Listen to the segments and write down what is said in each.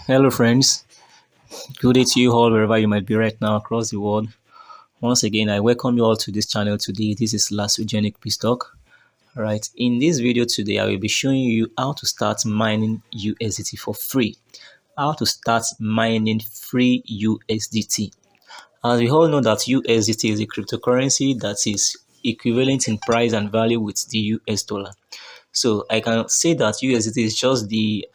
Hello, friends. Good day to you all, wherever you might be right now across the world. Once again, I welcome you all to this channel today. This is Usdt BIZZTALK. All right. In this video today, I will be showing you how to start mining USDT for free. How to start mining free USDT. As we all know that USDT is a cryptocurrency that is equivalent in price and value with the US dollar. So I can say that USDT is just the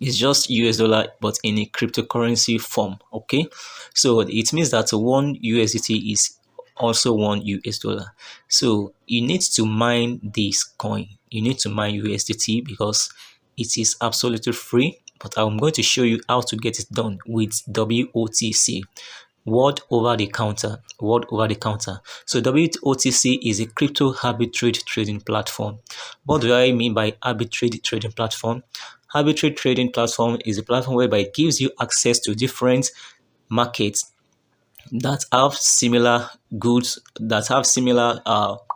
it's just US dollar, but in a cryptocurrency form. Okay, so it means that one USDT is also one US dollar. So you need to mine this coin. You need to mine USDT because it is absolutely free. But I'm going to show you how to get it done with WOTC. Word over the counter. Word over the counter. So WOTC is a crypto arbitrage trading platform. What do I mean by arbitrage trading platform? Arbitrage trading platform is a platform whereby it gives you access to different markets that have similar goods, that have similar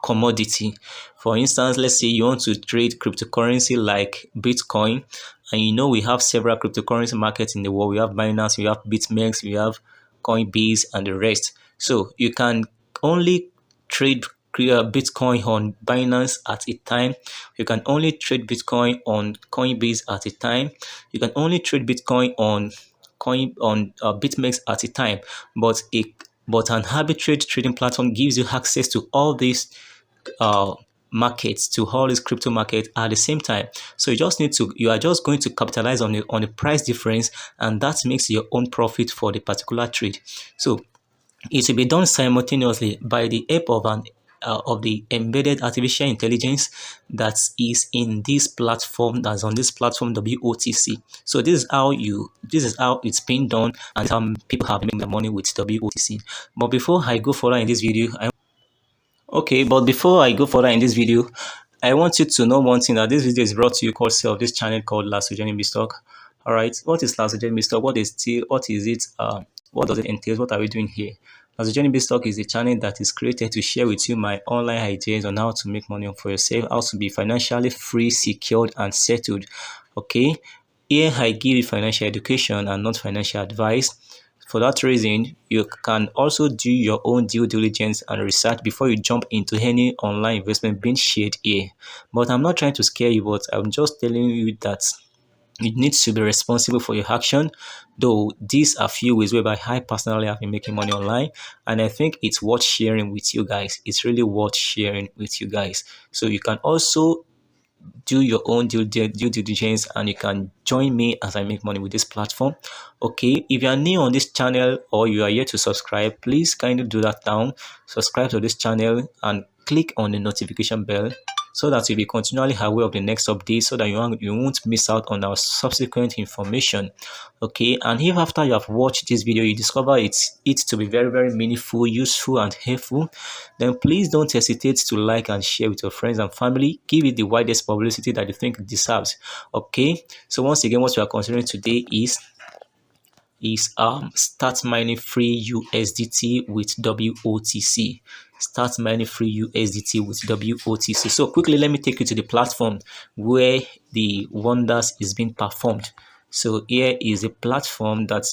commodity. For instance, let's say you want to trade cryptocurrency like Bitcoin, and you know we have several cryptocurrency markets in the world. We have Binance, we have BitMEX, we have Coinbase, and the rest. So you can only trade Bitcoin on Binance at a time. You can only trade Bitcoin on Coinbase at a time. You can only trade Bitcoin on BitMEX at a time. But an arbitrage trading platform gives you access to all these markets, to all these crypto markets at the same time. So you are just going to capitalize on the price difference, and that makes your own profit for the particular trade. So it will be done simultaneously by the help of the embedded artificial intelligence that is in this platform, that's on this platform WOTC. So this is how it's being done, and some people have made their money with WOTC. But before I go further in this video, I want you to know one thing, that this video is brought to you of this channel called Usdt BIZZTALK. All right, what is Usdt BIZZTALK? What is it? What does it entail? What are we doing here? Usdt BIZZTALK is a channel that is created to share with you my online ideas on how to make money for yourself, how to be financially free, secured, and settled. Okay, here I give you financial education and not financial advice. For that reason, you can also do your own due diligence and research before you jump into any online investment being shared here. But I'm not trying to scare you, but I'm just telling you that you need to be responsible for your action. Though these are few ways whereby I personally have been making money online, and I think it's worth sharing with you guys. It's really worth sharing with you guys. So you can also do your own due diligence, and you can join me as I make money with this platform. Okay, if you are new on this channel or you are yet to subscribe, please kindly do that now. Subscribe to this channel and click on the notification bell so that you'll be continually aware of the next update, so that you won't miss out on our subsequent information. Okay, and if after you have watched this video you discover it to be very, very meaningful, useful, and helpful, then please don't hesitate to like and share with your friends and family. Give it the widest publicity that you think it deserves. Okay, so once again, what we are considering today is start mining free USDT with WOTC. Start mining free USDT with WOTC. So quickly, let me take you to the platform where the wonders is being performed. So here is a platform that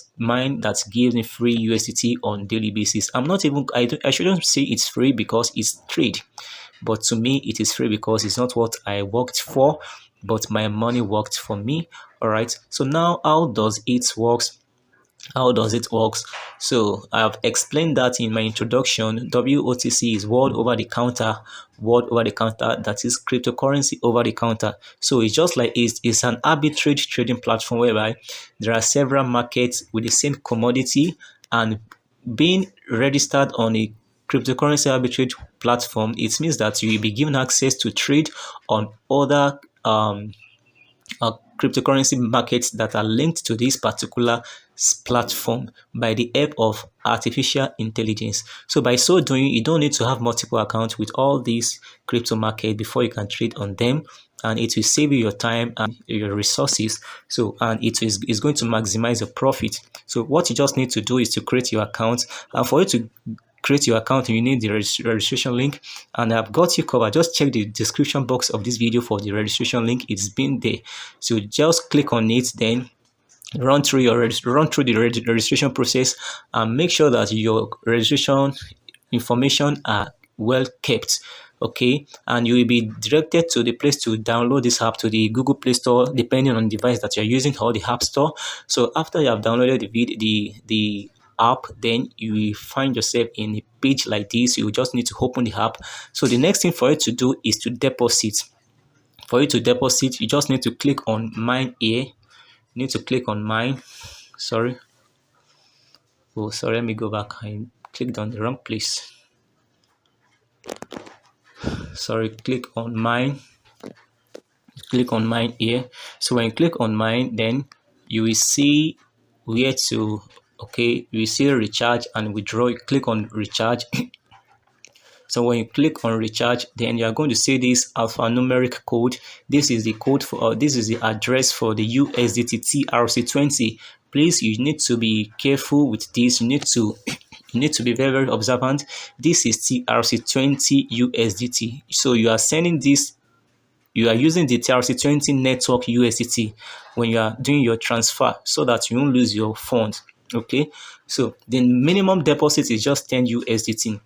gives me free USDT on daily basis. I shouldn't say it's free because it's trade, but to me it is free because it's not what I worked for, but my money worked for me. All right, so now how does it work? So I have explained that in my introduction. WOTC is word over the counter, that is cryptocurrency over the counter. So it's just like it's an arbitrage trading platform whereby there are several markets with the same commodity, and being registered on a cryptocurrency arbitrage platform, it means that you will be given access to trade on other cryptocurrency markets that are linked to this particular platform by the help of artificial intelligence. So by so doing, you don't need to have multiple accounts with all these crypto markets before you can trade on them, and it will save you your time and your resources. So, and it is going to maximize your profit. So what you just need to do is to create your account, and for you to create your account, you need the registration link, and I've got you covered. Just check the description box of this video for the registration link. It's been there, so just click on it, then run through the registration process, and make sure that your registration information are well kept. Okay, and you will be directed to the place to download this app, to the Google Play Store, depending on the device that you're using, or the App Store. So after you have downloaded the app, then you will find yourself in a page like this. You just need to open the app. So the next thing for you to do is to deposit. For you to deposit, you just need to click on mine here. You need to click on mine. Sorry. Oh, sorry, let me go back. I clicked on the wrong place. Sorry, click on mine. Click on mine here. So when you click on mine, then you will see where to, okay, you will see recharge and withdraw. You click on recharge. So when you click on recharge, then you are going to see this alphanumeric code. This is the code for, this is the address for the USDT TRC20. Please, you need to be careful with this. You need to be very, very observant. This is TRC20 USDT. So you are sending this, you are using the TRC20 network USDT when you are doing your transfer, so that you won't lose your funds. Okay, so the minimum deposit is just 10 USDT.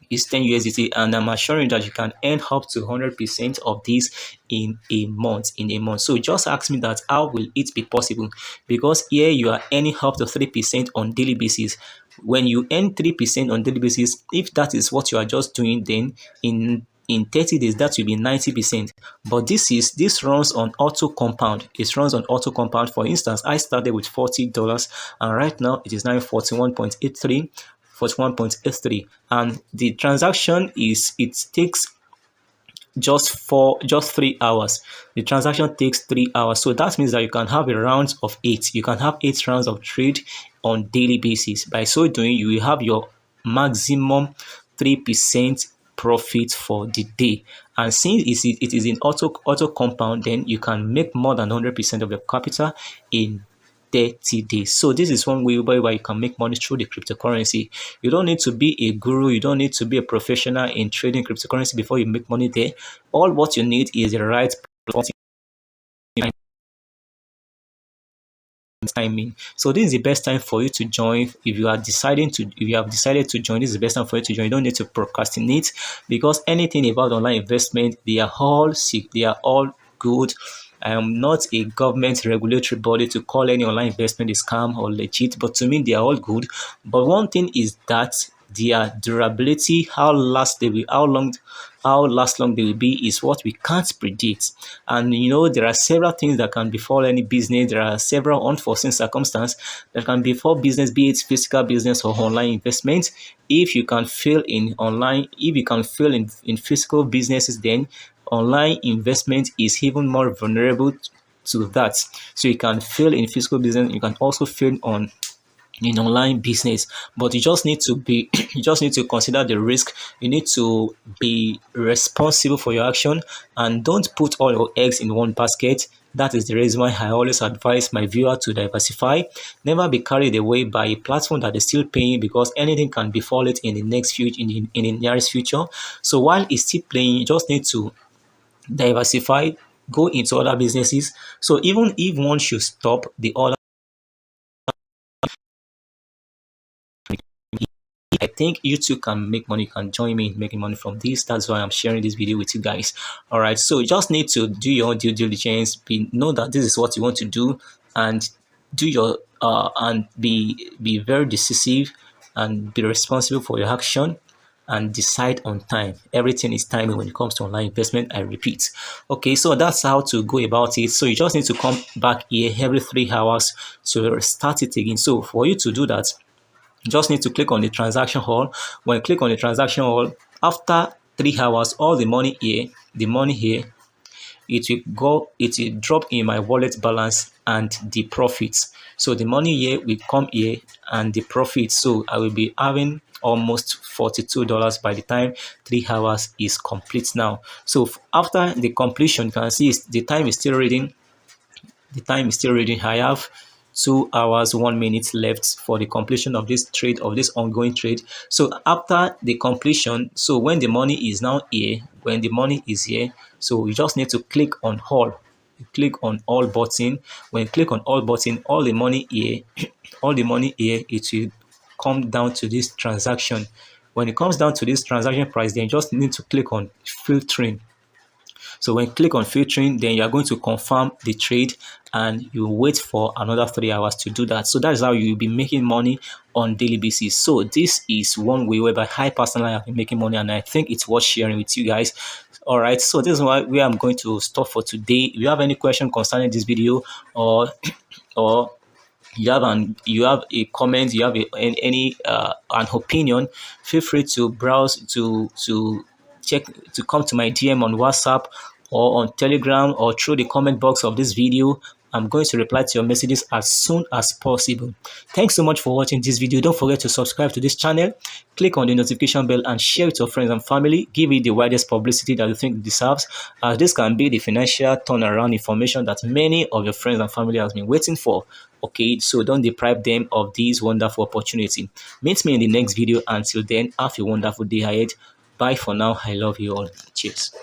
Is 10 USDT, and I'm assuring that you can earn up to 100% of this in a month. So just ask me that, how will it be possible? Because here you are earning up to 3% on daily basis. When you earn 3% on daily basis, if that is what you are just doing, then in 30 days that will be 90%. But this runs on auto compound. It runs on auto compound. For instance, I started with $40, and right now it is now 41.83, and the transaction it takes just 3 hours. The transaction takes 3 hours. So that means that you can have a round of 8. You can have 8 rounds of trade on daily basis. By so doing, you will have your maximum 3% profit for the day. And since it is in auto compound, then you can make more than 100% of your capital in 30 days. So this is one way where you can make money through the cryptocurrency. You don't need to be a guru. You don't need to be a professional in trading cryptocurrency before you make money there. All what you need is the right timing. So this is the best time for you to join. If you have decided to join, this is the best time for you to join. You don't need to procrastinate, because anything about online investment, they are all sick, they are all good. I am not a government regulatory body to call any online investment a scam or legit, but to me they are all good. But one thing is that their durability, how last they will, how long they will be, is what we can't predict. And you know, there are several things that can befall any business. There are several unforeseen circumstances that can befall business, be it physical business or online investment. If you can fail in online, if you can fail in physical businesses, then online investment is even more vulnerable to that. So you can fail in physical business, you can also fail in online business, but you just need to be you just need to consider the risk. You need to be responsible for your action, and don't put all your eggs in one basket. That is the reason why I always advise my viewer to diversify. Never be carried away by a platform that is still paying, because anything can befall it in the nearest future. So while it's still playing, you just need to diversify, go into other businesses. So even if one should stop, the other, I think you too can make money. You can join me in making money from this. That's why I'm sharing this video with you guys. All right, so you just need to do your due diligence, know that this is what you want to do, and do your and be very decisive, and be responsible for your action, and decide on time. Everything is timing when it comes to online investment, I repeat. Okay, so that's how to go about it. So you just need to come back here every 3 hours to start it again. So for you to do that, you just need to click on the transaction hall. When you click on the transaction hall, after 3 hours, all the money here, it will drop in my wallet balance and the profits. So the money here will come here, and the profits. So I will be having almost $42 by the time 3 hours is complete now. So after the completion, you can see the time is still reading. I have 2 hours 1 minute left for the completion of this trade, of this ongoing trade. So after the completion, so when the money is now here, when the money is here, so you just need to click on all. you click on all button. When you click on all button, all the money here, all the money here, it will come down to this transaction. When it comes down to this transaction price, then you just need to click on filtering. So when you click on filtering, then you are going to confirm the trade and you wait for another 3 hours to do that. So that is how you'll be making money on daily basis. So this is one way whereby I personally have been making money, and I think it's worth sharing with you guys. All right, so this is where I'm going to stop for today. If you have any question concerning this video, or or you have a comment, you have any an opinion, feel free to browse to check, to come to my DM on WhatsApp or on Telegram or through the comment box of this video. I'm going to reply to your messages as soon as possible. Thanks so much for watching this video. Don't forget to subscribe to this channel, click on the notification bell, and share it with your friends and family. Give it the widest publicity that you think it deserves, as this can be the financial turnaround information that many of your friends and family has been waiting for. Okay, so don't deprive them of this wonderful opportunity. Meet me in the next video. Until then, have a wonderful day ahead. Bye for now. I love you all. Cheers.